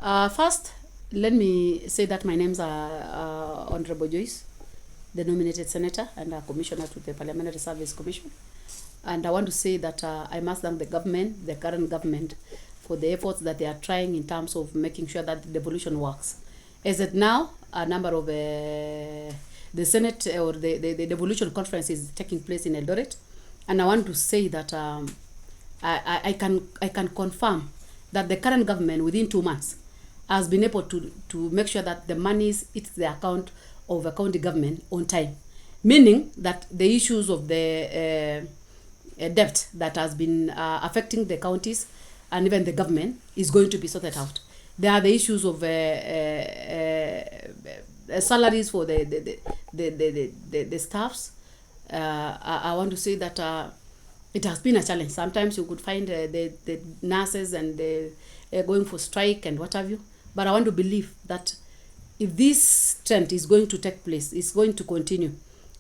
First, let me say that my name's Honorable Joyce, the nominated senator and a commissioner to the Parliamentary Service Commission. And I want to say that I must thank the government, the current government, for the efforts that they are trying in terms of making sure that the devolution works. As it now, a number of the Senate or the devolution conference is taking place in Eldoret. And I want to say that I can confirm that the current government within 2 months has been able to make sure that the monies hit the account of the county government on time, meaning that the issues of the debt that has been affecting the counties and even the government is going to be sorted out. There are the issues of salaries for the staffs. I want to say that it has been a challenge. Sometimes you could find the nurses and going for strike and what have you. But I want to believe that if this trend is going to take place, it's going to continue.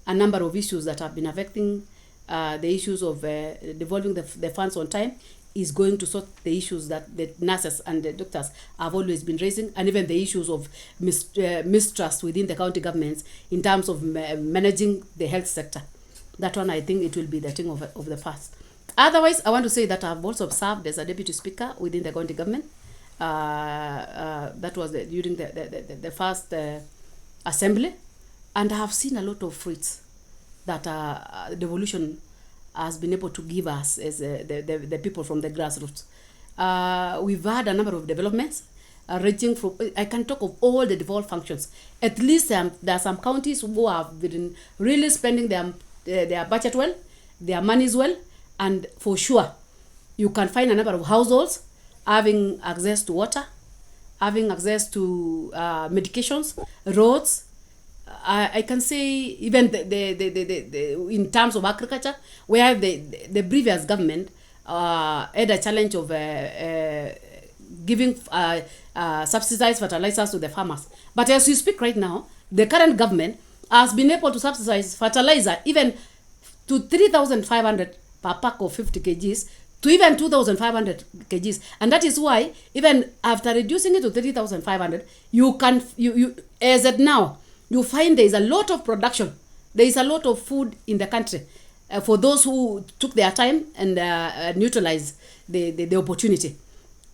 A number of issues that have been affecting the issues of devolving the funds on time is going to sort the issues that the nurses and the doctors have always been raising, and even the issues of mistrust within the county governments in terms of managing the health sector. That one, I think it will be the thing of the past. Otherwise, I want to say that I've also served as a deputy speaker within the county government. That was during the first assembly, and I have seen a lot of fruits that devolution has been able to give us as the people from the grassroots. We've had a number of developments ranging from, I can talk of all the devolved functions. At least there are some counties who have been really spending their budget well, their monies well, and for sure you can find a number of households having access to water, having access to medications, roads. I can say even the in terms of agriculture, where the previous government had a challenge of giving subsidized fertilizers to the farmers. But as we speak right now, the current government has been able to subsidize fertilizer even to 3,500 per pack of 50 kgs to even 2,500 kgs. And that is why even after reducing it to 3,500, you as at now, you find there is a lot of production. There is a lot of food in the country for those who took their time and neutralized the opportunity.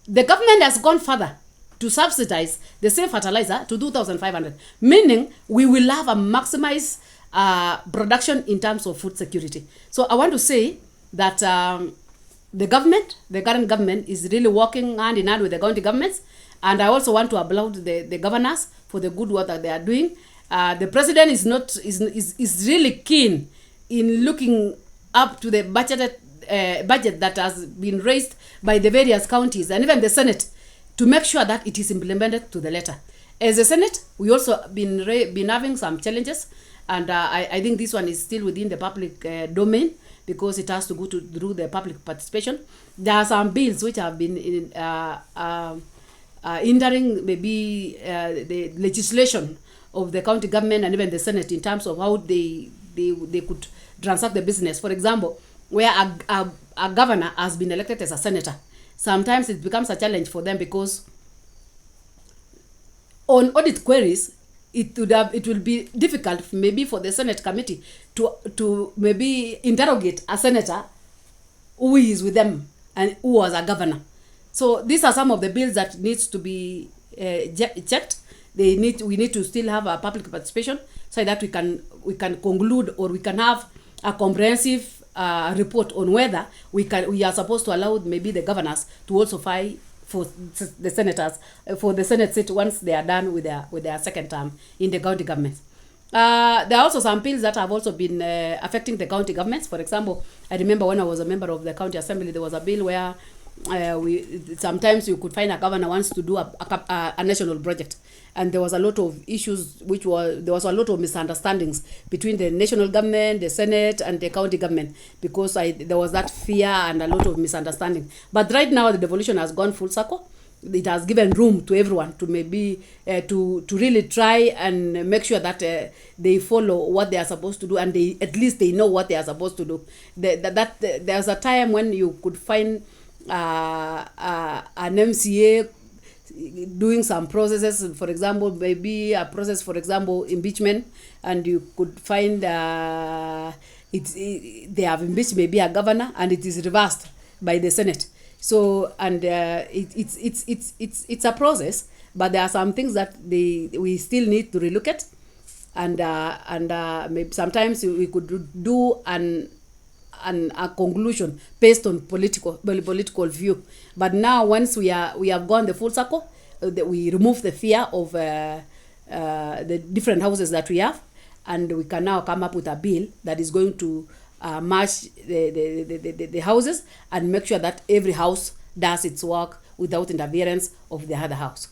The government has gone further to subsidize the same fertilizer to 2,500, meaning we will have a maximized production in terms of food security. So I want to say that the current government is really working hand in hand with the county governments, and I also want to applaud the governors for the good work that they are doing. The president is really keen in looking up to the budget that has been raised by the various counties and even the Senate to make sure that it is implemented to the letter. As a Senate, we also been having some challenges, and I think this one is still within the public domain because it has to go through the public participation. There are some bills which have been hindering maybe the legislation of the county government and even the Senate in terms of how they could transact the business. For example, where a governor has been elected as a senator, sometimes it becomes a challenge for them because on audit queries, it will be difficult maybe for the Senate committee to maybe interrogate a senator who is with them and who was a governor. So these are some of the bills that needs to be checked. We need to still have a public participation so that we can conclude, or we can have a comprehensive report on whether we are supposed to allow maybe the governors to also fight for the senators for the Senate seat once they are done with their second term in the county governments. There are also some bills that have also been affecting the county governments. For example, I remember when I was a member of the county assembly, there was a bill where sometimes you could find a governor wants to do a national project, and there was a lot of issues there was a lot of misunderstandings between the national government, the Senate, and the county government because there was that fear and a lot of misunderstanding. But right now the devolution has gone full circle. It has given room to everyone to maybe to really try and make sure that they follow what they are supposed to do, and at least they know what they are supposed to do. There's a time when you could find an MCA doing some processes, for example, maybe a process, for example, impeachment, and you could find they have impeached maybe a governor, and it is reversed by the Senate. So, and it's a process, but there are some things that we still need to relook at, and maybe sometimes we could do a conclusion based on political view. But now, once we have gone the full circle, we remove the fear of the different houses that we have, and we can now come up with a bill that is going to match the houses and make sure that every house does its work without interference of the other house.